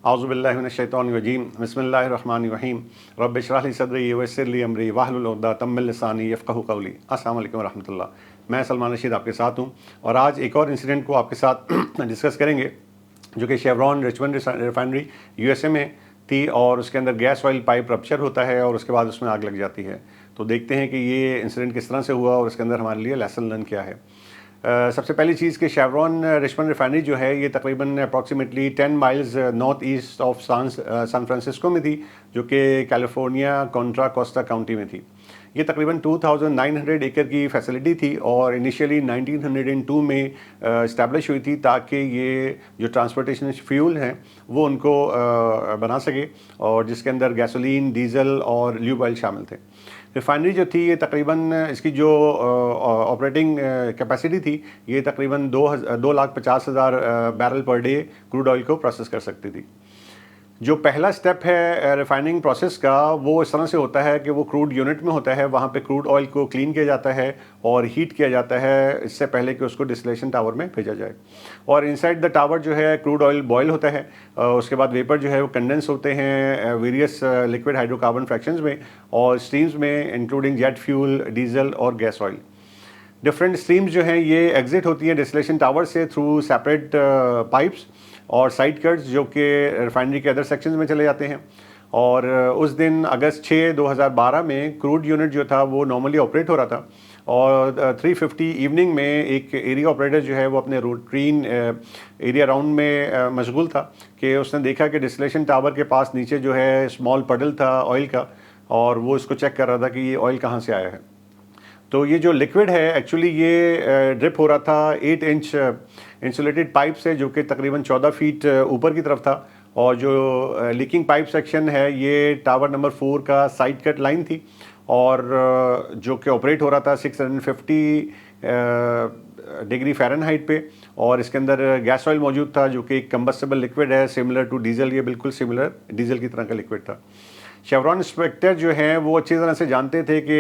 औज़ुबिल्लाहि मिनश्शैतानिर्रजीम बिस्मिल्लाहिर्रहमानिर्रहीम रब्बि इश्रह ली सदरी वयस्सिर ली अमरी वाहलुल उक़दतम मिन लिसानी यफ़क़हू क़ौली। अस्सलामु अलैकुम रहमतुल्लाह। मैं सलमान रशीद आपके साथ हूँ और आज एक और इंसिडेंट को आपके साथ डिस्कस करेंगे जो कि शेवरॉन रिचमंड रिफाइनरी यूएसए में थी और उसके अंदर गैस ऑयल पाइप रप्चर होता है और उसके बाद उसमें आग लग जाती है। तो देखते हैं कि ये इंसिडेंट किस तरह से हुआ और उसके अंदर हमारे लिए लेसन लर्न क्या है। सबसे पहली चीज़ कि शेवरॉन रिचमंड रिफाइनरी जो है ये तकरीबन approximately 10 miles north east of San Francisco में थी, जो कि कैलिफोर्निया कॉन्ट्रा कोस्टा काउंटी में थी। ये तकरीबन 2900 एकड़ की फैसिलिटी थी और इनिशियली 1902 में इस्टेब्लिश हुई थी ताकि ये जो ट्रांसपोर्टेशन फ्यूल हैं वो उनको बना सके और जिसके अंदर गैसोलीन, डीजल और ल्यूब ऑयल शामिल थे। रिफाइनरी जो थी ये तकरीबन इसकी जो ऑपरेटिंग कैपेसिटी थी ये तकरीबन 2,50,000 barrel per day crude oil को प्रोसेस कर सकती थी। जो पहला स्टेप है रिफाइनिंग प्रोसेस का वो इस तरह से होता है कि वो क्रूड यूनिट में होता है, वहाँ पे क्रूड ऑयल को क्लीन किया जाता है और हीट किया जाता है इससे पहले कि उसको डिस्टिलेशन टावर में भेजा जाए। और इनसाइड द टावर जो है क्रूड ऑयल बॉयल होता है, उसके बाद वेपर जो है वो कंडेंस होते हैं वेरियस लिक्विड हाइड्रोकार्बन फ्रैक्शंस में और स्ट्रीम्स में, इंक्लूडिंग जेट फ्यूल, डीजल और गैस ऑयल। डिफरेंट स्ट्रीम्स जो हैं ये एग्जिट होती हैं डिस्टिलेशन टावर से थ्रू सेपरेट पाइप्स और साइड कट्स जो कि रिफाइनरी के अदर सेक्शंस में चले जाते हैं। और उस दिन अगस्त 6, 2012 में क्रूड यूनिट जो था वो नॉर्मली ऑपरेट हो रहा था और 3:50 इवनिंग में एक एरिया ऑपरेटर जो है वो अपने रूटीन एरिया राउंड में मशगूल था कि उसने देखा कि डिस्टिलेशन टावर के पास नीचे जो है स्मॉल पडल था ऑयल का और वो इसको चेक कर रहा था कि ये ऑयल कहाँ से आया है। तो ये जो लिक्विड है एक्चुअली ये ड्रिप हो रहा था 8 इंच इंसुलेटेड पाइप से जो कि तकरीबन 14 फीट ऊपर की तरफ था और जो लीकिंग पाइप सेक्शन है ये टावर नंबर 4 का साइड कट लाइन थी और जो कि ऑपरेट हो रहा था 650 डिग्री फ़ारेनहाइट पे और इसके अंदर गैस ऑयल मौजूद था जो कि एक कंबस्टेबल लिक्विड है सिमिलर टू डीजल, ये बिल्कुल सिमिलर डीजल की तरह का लिक्विड था। शेवरॉन इंस्पेक्टर जो हैं वो अच्छी तरह से जानते थे कि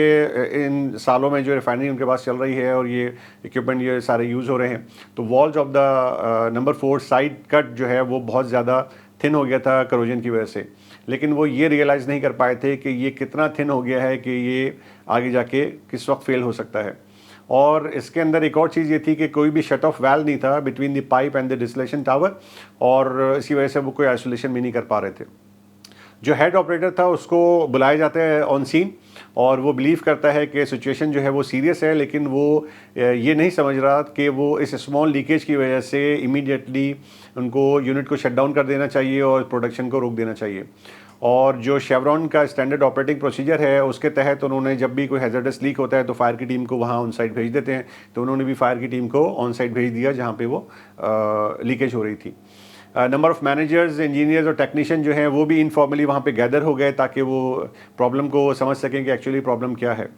इन सालों में जो रिफाइनरी उनके पास चल रही है और ये इक्विपमेंट ये सारे यूज़ हो रहे हैं, तो walls of the number 4 side cut जो है वो बहुत ज़्यादा थिन हो गया था करोजन की वजह से। लेकिन वो ये रियलाइज़ नहीं कर पाए थे कि ये कितना थिन हो गया है कि ये आगे जाके किस वक्त फेल हो सकता है। और इसके अंदर एक और चीज़ ये थी कि कोई भी शट ऑफ वाल्व नहीं था between the pipe and the distillation tower और इसी वजह से वो कोई आइसोलेशन भी नहीं कर पा रहे थे। जो हेड ऑपरेटर था उसको बुलाया जाता है ऑन सीन और वो बिलीव करता है कि सिचुएशन जो है वो सीरियस है, लेकिन वो ये नहीं समझ रहा कि वो इस स्मॉल लीकेज की वजह से इमीडिएटली उनको यूनिट को शट डाउन कर देना चाहिए और प्रोडक्शन को रोक देना चाहिए। और जो शेवरॉन का स्टैंडर्ड ऑपरेटिंग प्रोसीजर है उसके तहत उन्होंने जब भी कोई हैजर्डस लीक होता है तो फायर की टीम को वहाँ ऑन साइड भेज देते हैं, तो उन्होंने भी फायर की टीम को ऑन साइड भेज दिया जहाँ पे वो लीकेज हो रही थी। नंबर ऑफ़ मैनेजर्स, इंजीनियर्स और टेक्नीशियन जो हैं वो भी इनफॉर्मली वहाँ पे गैदर हो गए ताकि वो प्रॉब्लम को समझ सकें कि एक्चुअली प्रॉब्लम क्या है।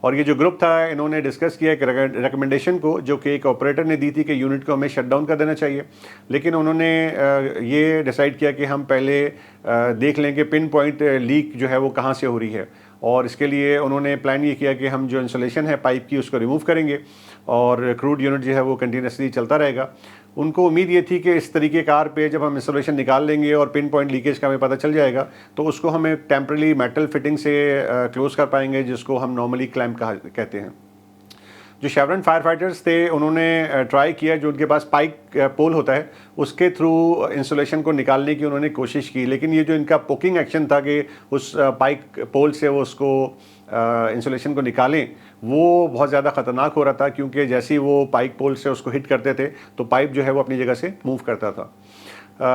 और ये जो ग्रुप था इन्होंने डिस्कस किया एक रिकमेंडेशन को जो कि एक ऑपरेटर ने दी थी कि यूनिट को हमें शट डाउन कर देना चाहिए, लेकिन उन्होंने ये डिसाइड किया कि हम पहले देख लें कि पिन पॉइंट लीक जो है वो कहाँ से हो रही है। और इसके लिए उन्होंने प्लान ये किया कि हम जो इंसुलेशन है पाइप की उसको रिमूव करेंगे और क्रूड यूनिट जो है वो कंटिन्यूसली चलता रहेगा। उनको उम्मीद ये थी कि इस तरीके कार पे जब हम इंसुलेशन निकाल लेंगे और पिन पॉइंट लीकेज का हमें पता चल जाएगा तो उसको हमें टेम्पररी मेटल फिटिंग से क्लोज कर पाएंगे जिसको हम नॉर्मली क्लैंप कहते हैं। जो शेवरॉन फायर फाइटर्स थे उन्होंने ट्राई किया, जो उनके पास पाइप पोल होता है उसके थ्रू इंसुलेशन को निकालने की उन्होंने कोशिश की, लेकिन ये जो इनका पोकिंग एक्शन था कि उस पाइप पोल से वो उसको इंसुलेशन को निकालें वो बहुत ज़्यादा ख़तरनाक हो रहा था क्योंकि जैसे ही वो पाइप पोल से उसको हिट करते थे तो पाइप जो है वो अपनी जगह से मूव करता था।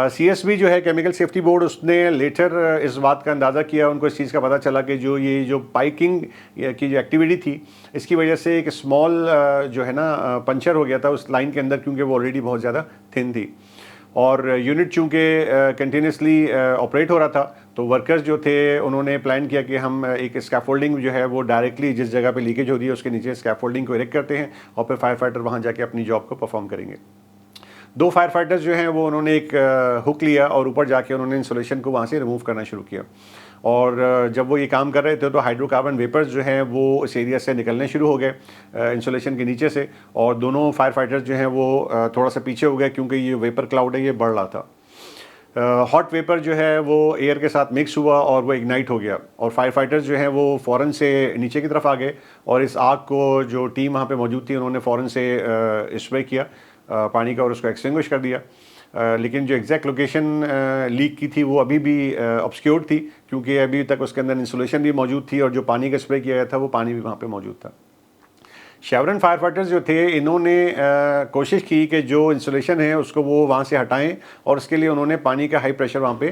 CSB जो है केमिकल सेफ्टी बोर्ड उसने लेटर इस बात का अंदाज़ा किया, उनको इस चीज़ का पता चला कि जो पाइकिंग की जो एक्टिविटी थी इसकी वजह से एक स्मॉल जो है ना पंचर हो गया था उस लाइन के अंदर क्योंकि वो ऑलरेडी बहुत ज़्यादा थिन थी और यूनिट चूँकि कंटिन्यूसली ऑपरेट हो रहा था तो वर्कर्स जो थे उन्होंने प्लान किया कि हम एक स्कैफोल्डिंग जो है वो डायरेक्टली जिस जगह पे लीकेज हो रही है उसके नीचे स्कैफोल्डिंग को इरेक्ट करते हैं और फिर फायर फाइटर वहाँ जाके अपनी जॉब को परफॉर्म करेंगे। 2 फायर फाइटर्स जो हैं वो उन्होंने एक हुक लिया और ऊपर जाके उन्होंने इंसुलेशन को वहाँ से रिमूव करना शुरू किया और जब वो ये काम कर रहे थे तो हाइड्रोकार्बन वेपर्स जो हैं वो इस एरिया से निकलने शुरू हो गए इंसुलेशन के नीचे से और दोनों फायर फाइटर्स जो हैं वो थोड़ा सा पीछे हो गए क्योंकि ये वेपर क्लाउड है ये बढ़ रहा था। हॉट वेपर जो है वो एयर के साथ मिक्स हुआ और वो इग्नाइट हो गया, और फायर फाइटर्स जो हैं वो फ़ौरन से नीचे की तरफ आ गए, और इस आग को जो टीम वहाँ पे मौजूद थी उन्होंने फ़ौरन से स्प्रे किया पानी का और उसको एक्सटिंग्विश कर दिया। लेकिन जो एग्जैक्ट लोकेशन लीक की थी वो अभी भी ऑब्सक्योर्ड थी, क्योंकि अभी तक उसके अंदर इंसुलेशन भी मौजूद थी और जो पानी का स्प्रे किया गया था वो पानी भी वहाँ पे मौजूद था। शेवरन फायर फाइटर्स जो थे इन्होंने कोशिश की कि जो इंसुलेशन है उसको वो वहाँ से हटाएं, और उसके लिए उन्होंने पानी का हाई प्रेशर वहाँ पे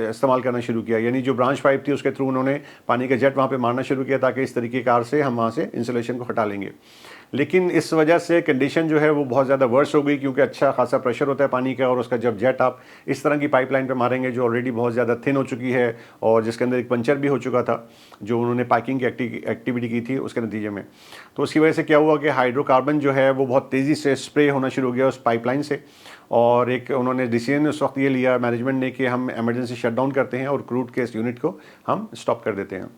इस्तेमाल करना शुरू किया, यानी जो ब्रांच पाइप थी उसके थ्रू उन्होंने पानी का जेट वहाँ पे मारना शुरू किया, ताकि इस तरीके कार से हम वहाँ से इंसुलेशन को हटा लेंगे। लेकिन इस वजह से कंडीशन जो है वो बहुत ज़्यादा वर्स हो गई, क्योंकि अच्छा खासा प्रेशर होता है पानी का, और उसका जब जेट आप इस तरह की पाइपलाइन पे मारेंगे जो ऑलरेडी बहुत ज़्यादा थिन हो चुकी है और जिसके अंदर एक पंचर भी हो चुका था जो उन्होंने पाइकिंग की एक्टिविटी की थी उसके नतीजे में, तो उसकी वजह से क्या हुआ कि हाइड्रोकार्बन जो है वो बहुत तेज़ी से स्प्रे होना शुरू हो गया उस पाइपलाइन से, और एक उन्होंने डिसीजन उस वक्त ये लिया मैनेजमेंट ने कि हम एमरजेंसी शटडाउन करते हैं और क्रूड के इस यूनिट को हम स्टॉप कर देते हैं।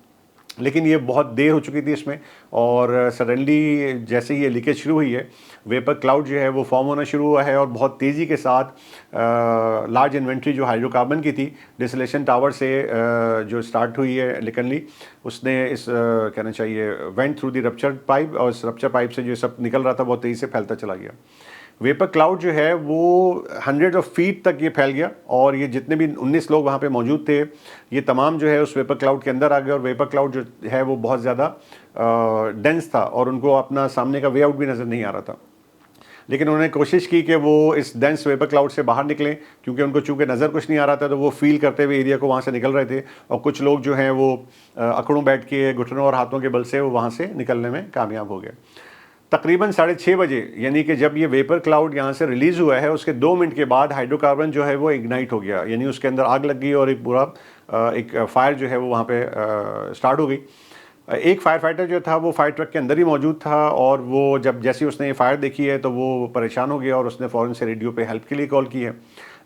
लेकिन ये बहुत देर हो चुकी थी इसमें, और सडनली जैसे ही ये लीकेज शुरू हुई है वेपर क्लाउड जो है वो फॉर्म होना शुरू हुआ है, और बहुत तेज़ी के साथ लार्ज इन्वेंट्री जो हाइड्रोकार्बन की थी डिसलेशन टावर से जो स्टार्ट हुई है लिकनली, उसने इस कहना चाहिए went through the rupture pipe, और इस रप्चर पाइप से जो सब निकल रहा था बहुत तेज़ी से फैलता चला गया। वेपर क्लाउड जो है वो 100 ऑफ फीट तक ये फैल गया, और ये जितने भी 19 लोग वहाँ पे मौजूद थे ये तमाम जो है उस वेपर क्लाउड के अंदर आ गए, और वेपर क्लाउड जो है वो बहुत ज़्यादा डेंस था और उनको अपना सामने का वे आउट भी नज़र नहीं आ रहा था। लेकिन उन्होंने कोशिश की कि वो इस डेंस वेपर क्लाउड से बाहर निकलें, क्योंकि उनको चूंकि नज़र कुछ नहीं आ रहा था तो वो फील करते हुए एरिया को वहाँ से निकल रहे थे, और कुछ लोग जो हैं वो अकड़ों बैठ के घुटनों और हाथों के बल से वो वहाँ से निकलने में कामयाब हो गए। तकरीबन 6:30 बजे, यानी कि जब ये वेपर क्लाउड यहाँ से रिलीज़ हुआ है उसके 2 मिनट के बाद हाइड्रोकार्बन जो है वो इग्नाइट हो गया, यानी उसके अंदर आग लग गई और एक पूरा एक फायर जो है वो वहाँ पे स्टार्ट हो गई। एक फायर फाइटर जो था वो फायर ट्रक के अंदर ही मौजूद था, और वो जब जैसे उसने ये फायर देखी है तो वो परेशान हो गया और उसने फ़ौरन से रेडियो पे हेल्प के लिए कॉल की है।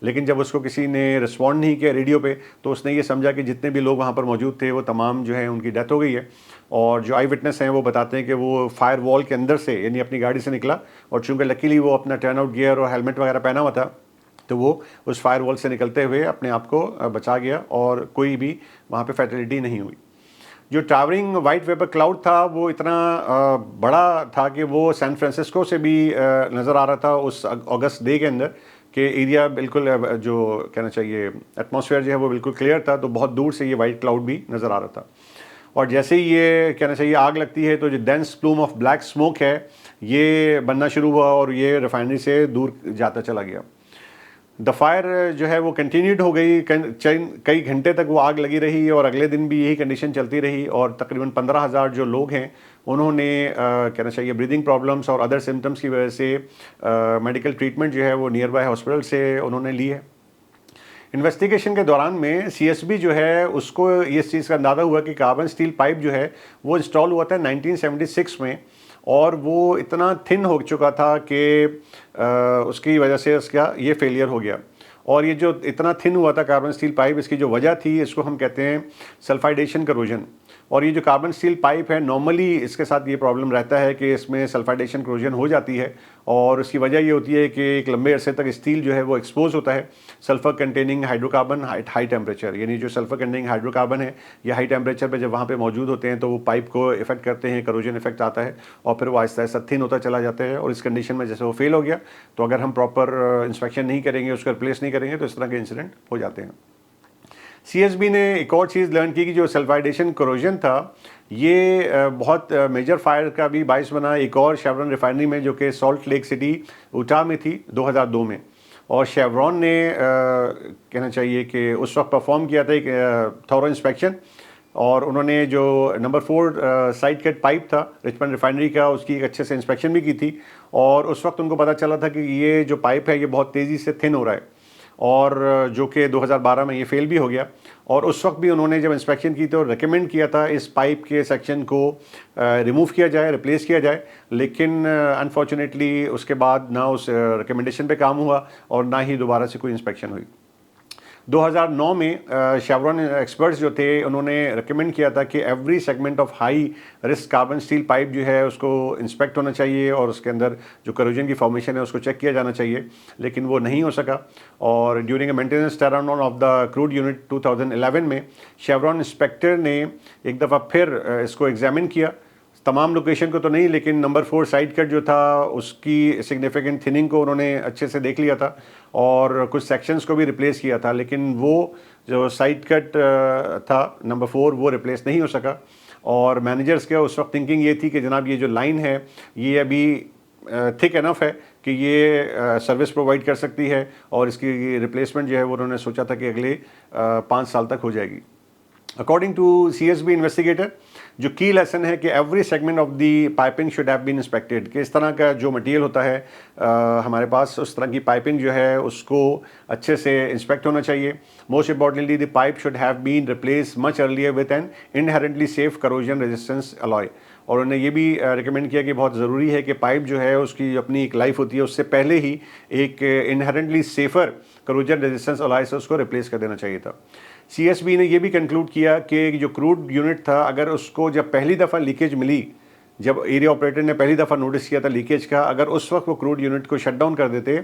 लेकिन जब उसको किसी ने रिस्पॉन्ड नहीं किया रेडियो पे, तो उसने ये समझा कि जितने भी लोग वहाँ पर मौजूद थे वो तमाम जो है उनकी डेथ हो गई है। और जो आई विटनेस हैं वो बताते हैं कि वो फायर वॉल के अंदर से यानी अपनी गाड़ी से निकला, और चूँकि लकीली वो अपना टर्न आउट गियर और हेलमेट वगैरह पहना हुआ था, तो वो उस फायर वॉल से निकलते हुए अपने आप को बचा गया और कोई भी वहाँ पे फैटेलिटी नहीं हुई। जो टावरिंग वाइट वेपर क्लाउड था वो इतना बड़ा था कि वो सैन फ्रांसिस्को से भी नज़र आ रहा था उस अगस्त डे के अंदर, कि एरिया बिल्कुल जो कहना चाहिए एटमॉस्फेयर जो है वो बिल्कुल क्लियर था, तो बहुत दूर से ये वाइट क्लाउड भी नज़र आ रहा था। और जैसे ही ये कहना चाहिए आग लगती है तो जो dense plume of black smoke है ये बनना शुरू हुआ और ये रिफाइनरी से दूर जाता चला गया। द फायर जो है वो कंटिन्यूड हो गई, कई घंटे तक वो आग लगी रही, और अगले दिन भी यही कंडीशन चलती रही, और तकरीबन 15,000 जो लोग हैं उन्होंने कहना चाहिए ब्रीदिंग प्रॉब्लम्स और अदर सिम्टम्स की वजह से मेडिकल ट्रीटमेंट जो है वो नियर बाय हॉस्पिटल से उन्होंने ली है। इन्वेस्टिगेशन के दौरान में सीएसबी जो है उसको इस चीज़ का अंदाज़ा हुआ कि कार्बन स्टील पाइप जो है वो इंस्टॉल हुआ था 1976 में, और वो इतना थिन हो चुका था कि उसकी वजह से उसका ये फेलियर हो गया। और ये जो इतना थिन हुआ था कार्बन स्टील पाइप, इसकी जो वजह थी इसको हम कहते हैं सल्फाइडेशन करोजन। और ये जो कार्बन स्टील पाइप है नॉर्मली इसके साथ ये प्रॉब्लम रहता है कि इसमें सल्फाइडेशन करोजन हो जाती है, और उसकी वजह ये होती है कि एक लंबे अरसे तक स्टील जो है वो एक्सपोज होता है sulphur containing hydrocarbon high temperature, यानी जो सल्फर कंटेनिंग हाइड्रोकार्बन है ये हाई टेम्परेचर पे जब वहाँ पे मौजूद होते हैं तो वो पाइप को इफेक्ट करते हैं, करोजन इफेक्ट आता है और फिर वो आहिस्ता आहिस्ता थिन होता चला जाता है। और इस कंडीशन में जैसे वो फेल हो गया तो अगर हम प्रॉपर इंस्पेक्शन नहीं करेंगे, उसको रिप्लेस नहीं करेंगे तो इस तरह के इंसिडेंट हो जाते हैं। सीएसबी ने एक और चीज़ लर्न की कि जो सल्फाइडेशन करोजन था ये बहुत मेजर फायर का भी बाइस बना एक और शेवरॉन रिफाइनरी में जो कि सॉल्ट लेक सिटी यूटा में थी 2002 में। और शेवरॉन ने कहना चाहिए कि उस वक्त परफॉर्म किया था एक थॉरो इंस्पेक्शन, और उन्होंने जो नंबर 4 साइड कट पाइप था रिचमंड रिफाइनरी का उसकी एक अच्छे से इंस्पेक्शन भी की थी, और उस वक्त उनको पता चला था कि ये जो पाइप है ये बहुत तेज़ी से थिन हो रहा है, और जो कि 2012 में ये फेल भी हो गया। और उस वक्त भी उन्होंने जब इंस्पेक्शन की तो रिकमेंड किया था इस पाइप के सेक्शन को रिमूव किया जाए, रिप्लेस किया जाए, लेकिन अनफॉर्चुनेटली उसके बाद ना उस रिकमेंडेशन पे काम हुआ और ना ही दोबारा से कोई इंस्पेक्शन हुई। 2009 में शेवरॉन एक्सपर्ट्स जो थे उन्होंने रिकमेंड किया था कि every segment of high risk carbon steel pipe जो है उसको इंस्पेक्ट होना चाहिए और उसके अंदर जो करोजन की फॉर्मेशन है उसको चेक किया जाना चाहिए, लेकिन वो नहीं हो सका। और during a maintenance turnaround of the crude unit 2011 में शेवरॉन इंस्पेक्टर ने एक दफ़ा फिर इसको एग्जामिन किया, तमाम लोकेशन को तो नहीं, लेकिन नंबर 4 साइड कट जो था उसकी सिग्निफिकेंट थिनिंग को उन्होंने अच्छे से देख लिया था और कुछ सेक्शंस को भी रिप्लेस किया था, लेकिन वो जो साइड कट था नंबर 4 वो रिप्लेस नहीं हो सका। और मैनेजर्स के उस वक्त थिंकिंग ये थी कि जनाब ये जो लाइन है ये अभी थिक एनफ है कि ये सर्विस प्रोवाइड कर सकती है और इसकी रिप्लेसमेंट जो है वो उन्होंने सोचा था कि अगले 5 साल तक हो जाएगी। अकॉर्डिंग टू CSB इन्वेस्टिगेटर, जो की लेसन है कि every segment of the piping should have been inspected, कि इस तरह का जो मटेरियल होता है हमारे पास उस तरह की पाइपिंग जो है उसको अच्छे से इंस्पेक्ट होना चाहिए। Most importantly the pipe should have been replace much earlier with an inherently safe corrosion resistance alloy. और उन्होंने ये भी रिकमेंड किया कि बहुत ज़रूरी है कि पाइप जो है उसकी अपनी एक लाइफ होती है, उससे पहले ही एक inherently safer corrosion resistance alloy से उसको रिप्लेस कर देना चाहिए था। CSB ने ये भी कंक्लूड किया कि जो क्रूड यूनिट था अगर उसको जब पहली दफ़ा लीकेज मिली, जब एरिया ऑपरेटर ने पहली दफ़ा नोटिस किया था लीकेज का, अगर उस वक्त वो क्रूड यूनिट को शट डाउन कर देते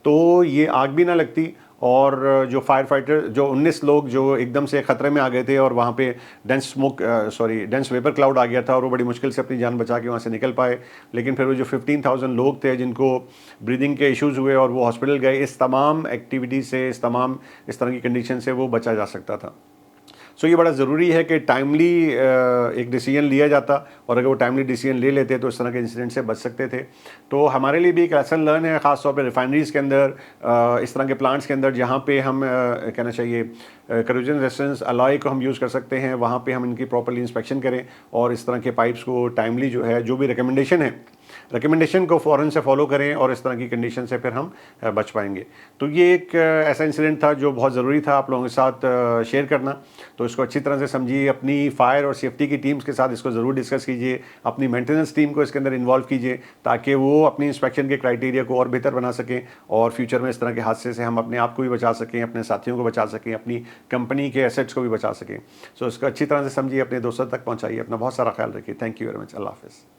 तो ये आग भी ना लगती और जो फायर फाइटर जो 19 लोग जो एकदम से ख़तरे में आ गए थे और वहाँ पे डेंस वेपर क्लाउड आ गया था और वो बड़ी मुश्किल से अपनी जान बचा के वहाँ से निकल पाए। लेकिन फिर वो जो 15,000 लोग थे जिनको ब्रीदिंग के इश्यूज़ हुए और वो हॉस्पिटल गए, इस तमाम एक्टिविटी से, इस तरह की कंडीशन से वो बचा जा सकता था। सो ये बड़ा ज़रूरी है कि टाइमली एक डिसीजन लिया जाता और अगर वो टाइमली डिसीजन ले लेते तो इस तरह के इंसिडेंट से बच सकते थे। तो हमारे लिए भी एक लेसन लर्न है, ख़ास तौर पे रिफाइनरीज़ के अंदर, इस तरह के प्लांट्स के अंदर जहाँ पे हम कहना चाहिए करोजन रेजिस्टेंस अलॉय को हम यूज़ कर सकते हैं, वहाँ पे हम इनकी प्रॉपर्ली इंस्पेक्शन करें और इस तरह के पाइप्स को टाइमली जो है जो भी रिकमेंडेशन को फ़ौरन से फॉलो करें और इस तरह की कंडीशन से फिर हम बच पाएंगे। तो ये एक ऐसा इंसिडेंट था जो बहुत ज़रूरी था आप लोगों के साथ शेयर करना। तो इसको अच्छी तरह से समझिए, अपनी फायर और सेफ्टी की टीम्स के साथ इसको ज़रूर डिस्कस कीजिए, अपनी मेंटेनेंस टीम को इसके अंदर इन्वॉल्व कीजिए ताकि वो अपनी इंस्पेक्शन के क्राइटेरिया को और बेहतर बना सकें और फ्यूचर में इस तरह के हादसे से हम अपने आप को भी बचा सकें, अपने साथियों को बचा सकें, अपनी कंपनी के एसेट्स को भी बचा सकें। सो इसको अच्छी तरह से समझिए, अपने दोस्तों तक पहुँचाइए, अपना बहुत सारा ख्याल रखिए। Thank you very much. अल्लाह हाफ़िज़।